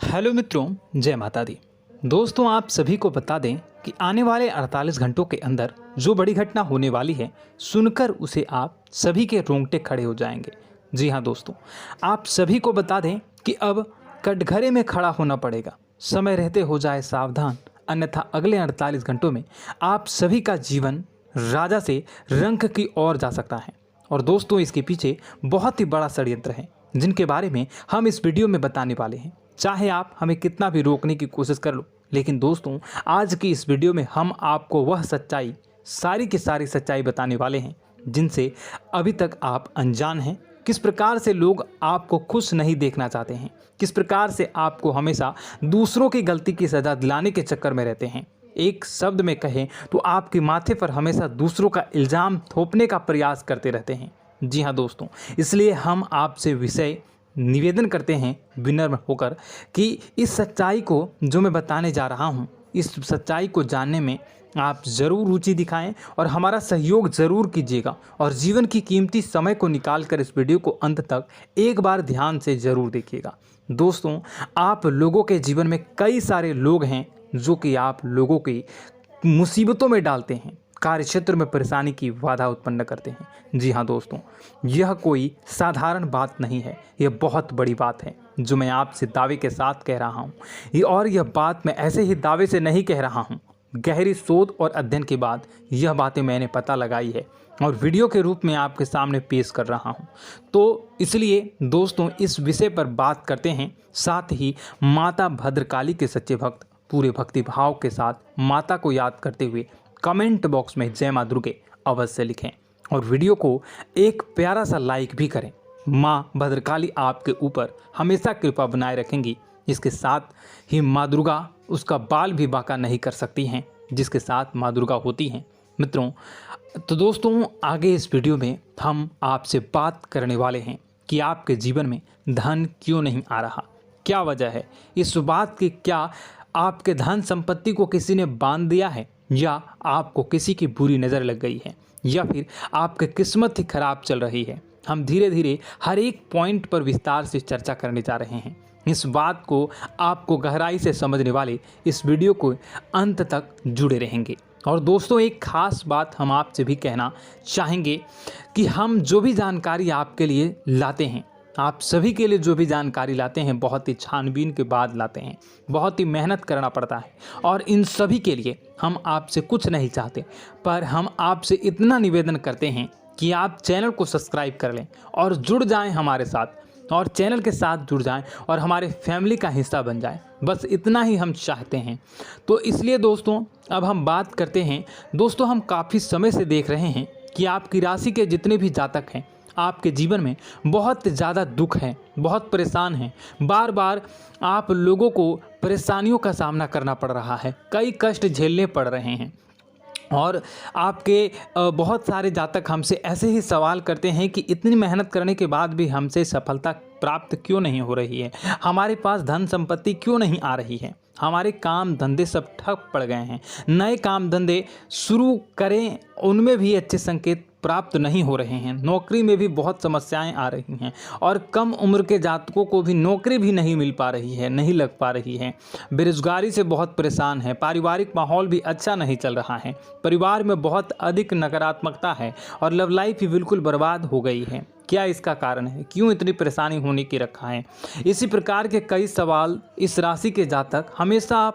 Hello मित्रों, जय माता दी। दोस्तों, आप सभी को बता दें कि आने वाले 48 घंटों के अंदर जो बड़ी घटना होने वाली है, सुनकर उसे आप सभी के रोंगटे खड़े हो जाएंगे। जी हाँ दोस्तों, आप सभी को बता दें कि अब कटघरे में खड़ा होना पड़ेगा। समय रहते हो जाए सावधान, अन्यथा अगले 48 घंटों में आप सभी का जीवन राजा से रंक की ओर जा सकता है। और दोस्तों, इसके पीछे बहुत ही बड़ा षड्यंत्र है, जिनके बारे में हम इस वीडियो में बताने वाले हैं। चाहे आप हमें कितना भी रोकने की कोशिश कर लो, लेकिन दोस्तों, आज की इस वीडियो में हम आपको वह सच्चाई, सारी की सारी सच्चाई बताने वाले हैं जिनसे अभी तक आप अनजान हैं। किस प्रकार से लोग आपको खुश नहीं देखना चाहते हैं, किस प्रकार से आपको हमेशा दूसरों की गलती की सज़ा दिलाने के चक्कर में रहते हैं। एक शब्द में कहें तो आपके माथे पर हमेशा दूसरों का इल्ज़ाम थोपने का प्रयास करते रहते हैं। जी हाँ दोस्तों, इसलिए हम आपसे विषय निवेदन करते हैं विनम्र होकर कि इस सच्चाई को जो मैं बताने जा रहा हूँ, इस सच्चाई को जानने में आप ज़रूर रुचि दिखाएं और हमारा सहयोग ज़रूर कीजिएगा। और जीवन की कीमती समय को निकाल कर इस वीडियो को अंत तक एक बार ध्यान से ज़रूर देखिएगा। दोस्तों, आप लोगों के जीवन में कई सारे लोग हैं जो कि आप लोगों की मुसीबतों में डालते हैं, कार्य क्षेत्र में परेशानी की बाधा उत्पन्न करते हैं। जी हाँ दोस्तों, यह कोई साधारण बात नहीं है, यह बहुत बड़ी बात है जो मैं आपसे दावे के साथ कह रहा हूँ। और यह बात मैं ऐसे ही दावे से नहीं कह रहा हूँ, गहरी शोध और अध्ययन के बाद यह बातें मैंने पता लगाई है और वीडियो के रूप में आपके सामने पेश कर रहा हूँ। तो इसलिए दोस्तों, इस विषय पर बात करते हैं। साथ ही माता भद्रकाली के सच्चे भक्त पूरे भक्ति भाव के साथ माता को याद करते हुए कमेंट बॉक्स में जय मां दुर्गे अवश्य लिखें और वीडियो को एक प्यारा सा लाइक भी करें। माँ भद्रकाली आपके ऊपर हमेशा कृपा बनाए रखेंगी। इसके साथ ही माँ दुर्गा उसका बाल भी बांका नहीं कर सकती हैं, जिसके साथ माँ दुर्गा होती हैं। मित्रों, तो दोस्तों, आगे इस वीडियो में हम आपसे बात करने वाले हैं कि आपके जीवन में धन क्यों नहीं आ रहा, क्या वजह है इस बात की। क्या आपके धन संपत्ति को किसी ने बांध दिया है, या आपको किसी की बुरी नज़र लग गई है, या फिर आपकी किस्मत ही खराब चल रही है। हम धीरे धीरे हर एक पॉइंट पर विस्तार से चर्चा करने जा रहे हैं। इस बात को आपको गहराई से समझने वाले इस वीडियो को अंत तक जुड़े रहेंगे। और दोस्तों, एक खास बात हम आपसे भी कहना चाहेंगे कि हम जो भी जानकारी आपके लिए लाते हैं, आप सभी के लिए जो भी जानकारी लाते हैं, बहुत ही छानबीन के बाद लाते हैं, बहुत ही मेहनत करना पड़ता है। और इन सभी के लिए हम आपसे कुछ नहीं चाहते, पर हम आपसे इतना निवेदन करते हैं कि आप चैनल को सब्सक्राइब कर लें और जुड़ जाएं हमारे साथ, और चैनल के साथ जुड़ जाएं और हमारे फैमिली का हिस्सा बन जाएं। बस इतना ही हम चाहते हैं। तो इसलिए दोस्तों, अब हम बात करते हैं। दोस्तों, हम काफ़ी समय से देख रहे हैं कि आपकी राशि के जितने भी जातक हैं, आपके जीवन में बहुत ज़्यादा दुख है, बहुत परेशान हैं। बार बार आप लोगों को परेशानियों का सामना करना पड़ रहा है, कई कष्ट झेलने पड़ रहे हैं। और आपके बहुत सारे जातक हमसे ऐसे ही सवाल करते हैं कि इतनी मेहनत करने के बाद भी हमसे सफलता प्राप्त क्यों नहीं हो रही है, हमारे पास धन संपत्ति क्यों नहीं आ रही है, हमारे काम धंधे सब ठप पड़ गए हैं, नए काम धंधे शुरू करें उनमें भी अच्छे संकेत प्राप्त नहीं हो रहे हैं, नौकरी में भी बहुत समस्याएं आ रही हैं, और कम उम्र के जातकों को भी नौकरी भी नहीं मिल पा रही है, नहीं लग पा रही है, बेरोजगारी से बहुत परेशान है, पारिवारिक माहौल भी अच्छा नहीं चल रहा है, परिवार में बहुत अधिक नकारात्मकता है और लव लाइफ भी बिल्कुल बर्बाद हो गई है। क्या इसका कारण है, क्यों इतनी परेशानी होने की रखा है? इसी प्रकार के कई सवाल इस राशि के जातक हमेशा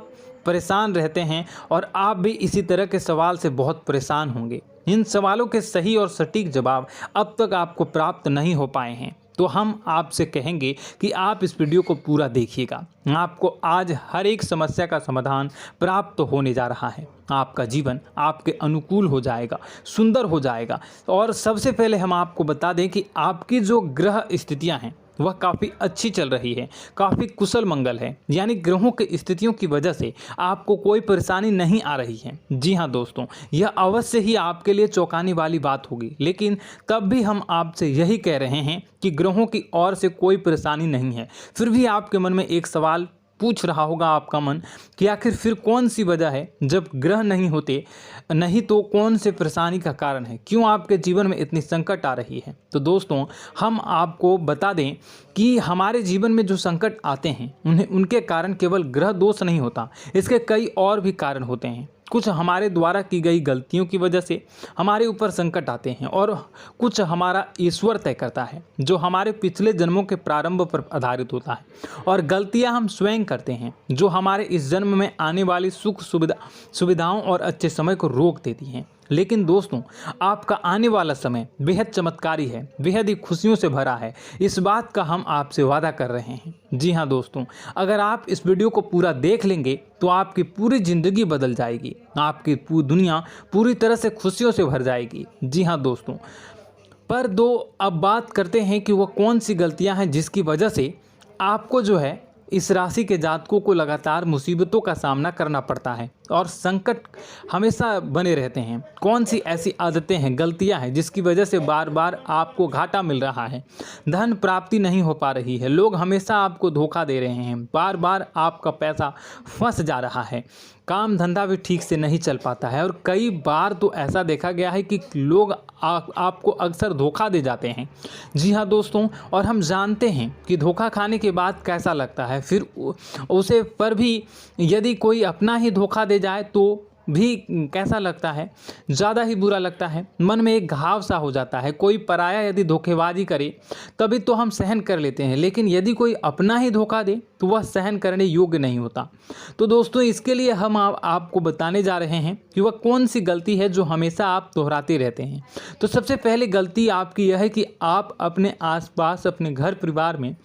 परेशान रहते हैं, और आप भी इसी तरह के सवाल से बहुत परेशान होंगे। इन सवालों के सही और सटीक जवाब अब तक आपको प्राप्त नहीं हो पाए हैं, तो हम आपसे कहेंगे कि आप इस वीडियो को पूरा देखिएगा। आपको आज हर एक समस्या का समाधान प्राप्त होने जा रहा है। आपका जीवन आपके अनुकूल हो जाएगा, सुंदर हो जाएगा। और सबसे पहले हम आपको बता दें कि आपकी जो ग्रह स्थितियां हैं वह काफ़ी अच्छी चल रही है, काफ़ी कुशल मंगल है, यानी ग्रहों की स्थितियों की वजह से आपको कोई परेशानी नहीं आ रही है। जी हाँ दोस्तों, यह अवश्य ही आपके लिए चौंकाने वाली बात होगी, लेकिन तब भी हम आपसे यही कह रहे हैं कि ग्रहों की ओर से कोई परेशानी नहीं है। फिर भी आपके मन में एक सवाल पूछ रहा होगा आपका मन कि आखिर फिर कौन सी वजह है, जब ग्रह नहीं होते नहीं तो कौन से परेशानी का कारण है, क्यों आपके जीवन में इतनी संकट आ रही है। तो दोस्तों हम आपको बता दें कि हमारे जीवन में जो संकट आते हैं उनके कारण केवल ग्रह दोष नहीं होता, इसके कई और भी कारण होते हैं। कुछ हमारे द्वारा की गई गलतियों की वजह से हमारे ऊपर संकट आते हैं और कुछ हमारा ईश्वर तय करता है, जो हमारे पिछले जन्मों के प्रारंभ पर आधारित होता है। और गलतियां हम स्वयं करते हैं, जो हमारे इस जन्म में आने वाली सुख सुविधाओं और अच्छे समय को रोक देती हैं। लेकिन दोस्तों आपका आने वाला समय बेहद चमत्कारी है, बेहद ही खुशियों से भरा है, इस बात का हम आपसे वादा कर रहे हैं। जी हाँ दोस्तों, अगर आप इस वीडियो को पूरा देख लेंगे तो आपकी पूरी ज़िंदगी बदल जाएगी, आपकी पूरी दुनिया पूरी तरह से खुशियों से भर जाएगी। जी हाँ दोस्तों, पर अब बात करते हैं कि वह कौन सी गलतियां हैं जिसकी वजह से आपको जो है इस राशि के जातकों को लगातार मुसीबतों का सामना करना पड़ता है और संकट हमेशा बने रहते हैं। कौन सी ऐसी आदतें हैं, गलतियां हैं जिसकी वजह से बार बार आपको घाटा मिल रहा है, धन प्राप्ति नहीं हो पा रही है, लोग हमेशा आपको धोखा दे रहे हैं, बार बार आपका पैसा फंस जा रहा है, काम धंधा भी ठीक से नहीं चल पाता है और कई बार तो ऐसा देखा गया है कि लोग आपको अक्सर धोखा दे जाते हैं। जी हाँ दोस्तों, और हम जानते हैं कि धोखा खाने के बाद कैसा लगता है, फिर उसे पर भी यदि कोई अपना ही धोखा दे जाए तो भी कैसा लगता है, ज़्यादा ही बुरा लगता है, मन में एक घाव सा हो जाता है। कोई पराया यदि धोखेबाजी करे तभी तो हम सहन कर लेते हैं, लेकिन यदि कोई अपना ही धोखा दे तो वह सहन करने योग्य नहीं होता। तो दोस्तों इसके लिए हम आपको बताने जा रहे हैं कि वह कौन सी गलती है जो हमेशा आप दोहराते रहते हैं। तो सबसे पहले गलती आपकी यह है कि आप अपने आसपास, अपने घर परिवार में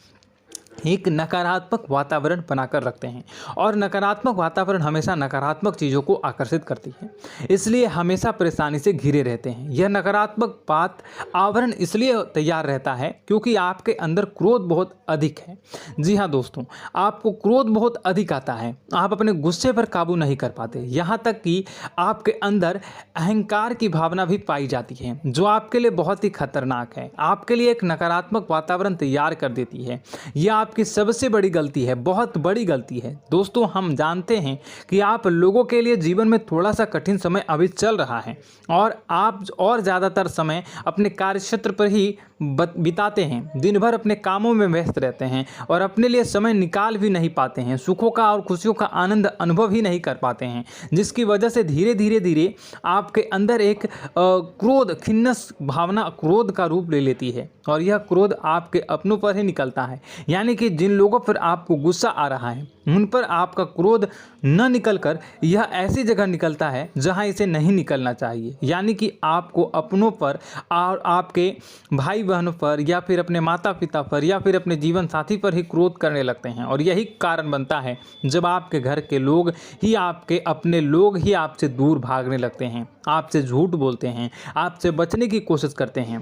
एक नकारात्मक वातावरण बनाकर रखते हैं और नकारात्मक वातावरण हमेशा नकारात्मक चीज़ों को आकर्षित करती है, इसलिए हमेशा परेशानी से घिरे रहते हैं। यह नकारात्मक आवरण इसलिए तैयार रहता है क्योंकि आपके अंदर क्रोध बहुत अधिक है। जी हाँ दोस्तों, आपको क्रोध बहुत अधिक आता है, आप अपने गुस्से पर काबू नहीं कर पाते, यहाँ तक कि आपके अंदर अहंकार की भावना भी पाई जाती है, जो आपके लिए बहुत ही खतरनाक है, आपके लिए एक नकारात्मक वातावरण तैयार कर देती है। यह आपकी सबसे बड़ी गलती है, बहुत बड़ी गलती है। दोस्तों हम जानते हैं कि आप लोगों के लिए जीवन में थोड़ा सा कठिन समय अभी चल रहा है और आप और ज़्यादातर समय अपने कार्यक्षेत्र पर ही बिताते हैं, दिन भर अपने कामों में व्यस्त रहते हैं और अपने लिए समय निकाल भी नहीं पाते हैं, सुखों का और खुशियों का आनंद अनुभव ही नहीं कर पाते हैं, जिसकी वजह से धीरे धीरे आपके अंदर एक क्रोध, खिन्नस भावना क्रोध का रूप ले लेती है और यह क्रोध आपके अपनों पर ही निकलता है। यानी कि जिन लोगों पर आपको गुस्सा आ रहा है उन पर आपका क्रोध न निकलकर यह ऐसी जगह निकलता है जहां इसे नहीं निकलना चाहिए। यानी कि आपको अपनों पर और आपके भाई बहनों पर या फिर अपने माता पिता पर या फिर अपने जीवन साथी पर ही क्रोध करने लगते हैं और यही कारण बनता है जब आपके घर के लोग ही, आपके अपने लोग ही आपसे दूर भागने लगते हैं, आपसे झूठ बोलते हैं, आपसे बचने की कोशिश करते हैं,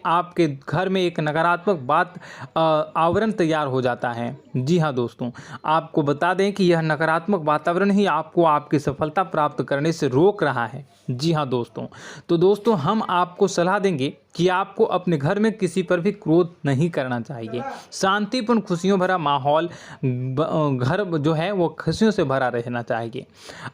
आपके घर में एक नकारात्मक आवरण तैयार हो जाता है। जी हाँ दोस्तों, आपको बता दें कि यह नकारात्मक वातावरण ही आपको आपकी सफलता प्राप्त करने से रोक रहा है। जी हाँ दोस्तों, तो दोस्तों हम आपको सलाह देंगे कि आपको अपने घर में किसी पर भी क्रोध नहीं करना चाहिए। शांतिपूर्ण खुशियों भरा माहौल, घर जो है वो खुशियों से भरा रहना चाहिए।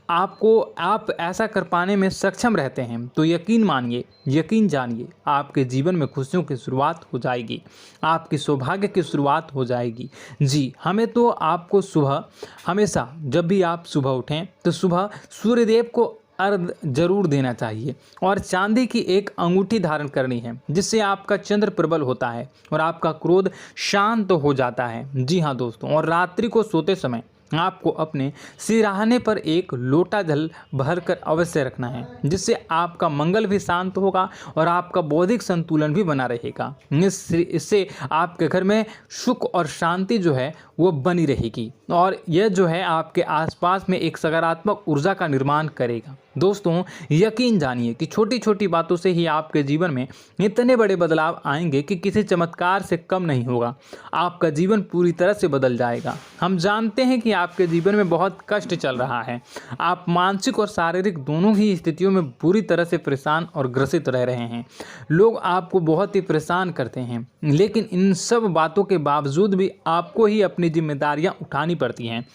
आप ऐसा कर पाने में सक्षम रहते हैं तो यकीन मानिए, यकीन जानिए, आपके जीवन में खुशियों की शुरुआत हो जाएगी, आपकी सौभाग्य की शुरुआत हो जाएगी। जी, हमें तो आपको सुबह, हमेशा जब भी आप सुबह उठें तो सुबह सूर्यदेव को अर्घ जरूर देना चाहिए और चांदी की एक अंगूठी धारण करनी है, जिससे आपका चंद्र प्रबल होता है और आपका क्रोध शांत हो जाता है। जी हाँ दोस्तों, और रात्रि को सोते समय आपको अपने सिरहाने पर एक लोटा जल भरकर अवश्य रखना है, जिससे आपका मंगल भी शांत होगा और आपका बौद्धिक संतुलन भी बना रहेगा। इससे आपके घर में सुख और शांति जो है वो बनी रहेगी और यह जो है आपके आसपास में एक सकारात्मक ऊर्जा का निर्माण करेगा। दोस्तों यकीन जानिए कि छोटी छोटी बातों से ही आपके जीवन में इतने बड़े बदलाव आएंगे कि किसी चमत्कार से कम नहीं होगा, आपका जीवन पूरी तरह से बदल जाएगा। हम जानते हैं कि आपके जीवन में बहुत कष्ट चल रहा है। आप मानसिक और शारीरिक दोनों ही स्थितियों में बुरी तरह से परेशान और ग्रसित रह रहे हैं। लोग आपको बहुत ही परेशान करते हैं, लेकिन इन सब बातों के बावजूद भी आपको ही अपनी जिम्मेदारियां उठानी पड़ती हैं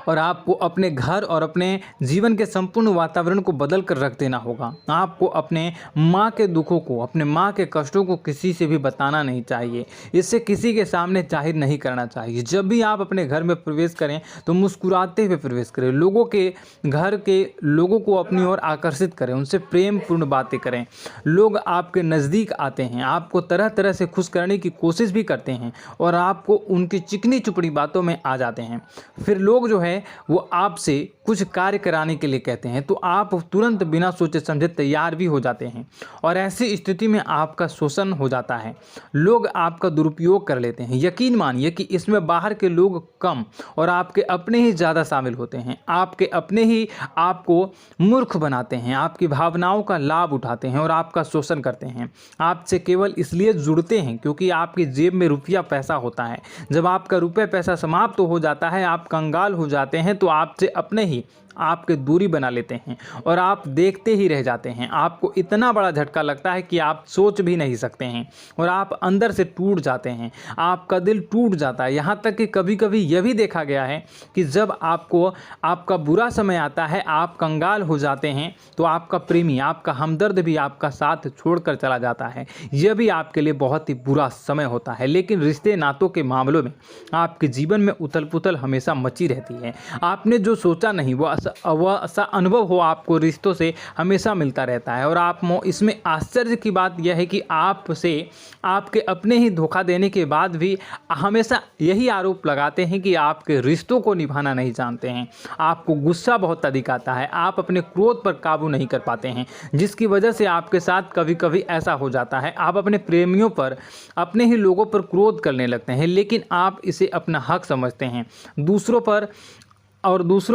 और आपको अपने घर और अपने जीवन के संपूर्ण वातावरण को बदल कर रख देना होगा। आपको अपने माँ के दुखों को, अपने माँ के कष्टों को किसी से भी बताना नहीं चाहिए। इससे किसी के सामने जाहिर नहीं करना चाहिए। जब भी आप अपने घर में प्रवेश करें तो मुस्कुराते हुए प्रवेश करें। लोगों के घर के लोगों को अपनी ओर आकर्षित करें, उनसे प्रेमपूर्ण बातें करें। लोग आपके नज़दीक आते हैं, आपको तरह तरह से खुश करने की कोशिश भी करते हैं और आपको उनकी चिकनी चुपड़ी बातों में आ जाते हैं। फिर लोग जो है वो आपसे कुछ कार्य कराने के लिए कहते हैं तो आप तुरंत बिना सोचे समझे तैयार भी हो जाते हैं और ऐसी स्थिति में आपका शोषण हो जाता है। लोग आपका दुरुपयोग कर लेते हैं। यकीन मानिए कि इसमें बाहर के लोग कम और आपके अपने ही ज़्यादा शामिल होते हैं। आपके अपने ही आपको मूर्ख बनाते हैं, आपकी भावनाओं का लाभ उठाते हैं और आपका शोषण करते हैं। आपसे केवल इसलिए जुड़ते हैं क्योंकि आपकी जेब में रुपया पैसा होता है। जब आपका रुपया पैसा समाप्त हो जाता है, आप कंगाल हो जाते हैं तो आपसे अपने ही आपके दूरी बना लेते हैं और आप देखते ही रह जाते हैं। आपको इतना बड़ा झटका लगता है कि आप सोच भी नहीं सकते हैं और आप अंदर से टूट जाते हैं। आपका दिल टूट जाता है। यहाँ तक कि कभी कभी यह भी देखा गया है कि जब आपको आपका बुरा समय आता है, आप कंगाल हो जाते हैं तो आपका प्रेमी, आपका हमदर्द भी आपका साथ छोड़कर चला जाता है। यह भी आपके लिए बहुत ही बुरा समय होता है। लेकिन रिश्ते नातों के मामलों में आपके जीवन में उथल पुथल हमेशा मची रहती है। आपने जो सोचा नहीं वो ऐसा अनुभव हो आपको रिश्तों से हमेशा मिलता रहता है। और आप इसमें आश्चर्य की बात यह है कि आपसे आपके अपने ही धोखा देने के बाद भी हमेशा यही आरोप लगाते हैं कि आपके रिश्तों को निभाना नहीं जानते हैं। आपको गुस्सा बहुत अधिक आता है, आप अपने क्रोध पर काबू नहीं कर पाते हैं, जिसकी वजह से आपके साथ कभी कभी ऐसा हो जाता है आप अपने प्रेमियों पर, अपने ही लोगों पर क्रोध करने लगते हैं। लेकिन आप इसे अपना हक समझते हैं, दूसरों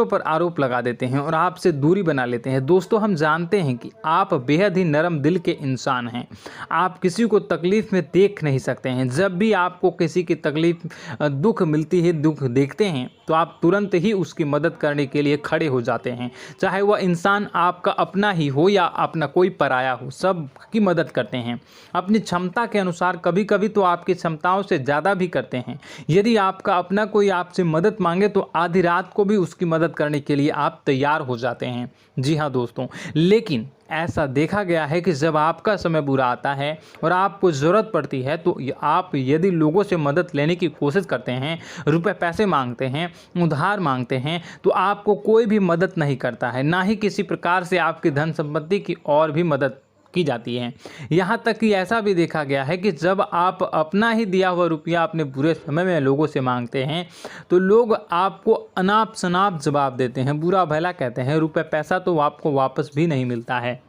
पर आरोप लगा देते हैं और आपसे दूरी बना लेते हैं। दोस्तों, हम जानते हैं कि आप बेहद ही नरम दिल के इंसान हैं। आप किसी को तकलीफ़ में देख नहीं सकते हैं। जब भी आपको किसी की तकलीफ़, दुख मिलती है, दुख देखते हैं तो आप तुरंत ही उसकी मदद करने के लिए खड़े हो जाते हैं। चाहे वह इंसान आपका अपना ही हो या अपना कोई पराया हो, सब की मदद करते हैं अपनी क्षमता के अनुसार। कभी कभी तो आपकी क्षमताओं से ज़्यादा भी करते हैं। यदि आपका अपना कोई आपसे मदद मांगे तो आधी रात को भी उसकी मदद करने के लिए आप तैयार हो जाते हैं। जी हाँ दोस्तों, लेकिन ऐसा देखा गया है कि जब आपका समय बुरा आता है और आपको ज़रूरत पड़ती है तो आप यदि लोगों से मदद लेने की कोशिश करते हैं, रुपए पैसे मांगते हैं, उधार मांगते हैं, तो आपको कोई भी मदद नहीं करता है। ना ही किसी प्रकार से आपकी धन संपत्ति की और भी मदद की जाती है। यहाँ तक कि ऐसा भी देखा गया है कि जब आप अपना ही दिया हुआ रुपया अपने बुरे समय में लोगों से मांगते हैं तो लोग आपको अनाप शनाप जवाब देते हैं, बुरा भला कहते हैं। रुपये पैसा तो आपको वापस भी नहीं मिलता है।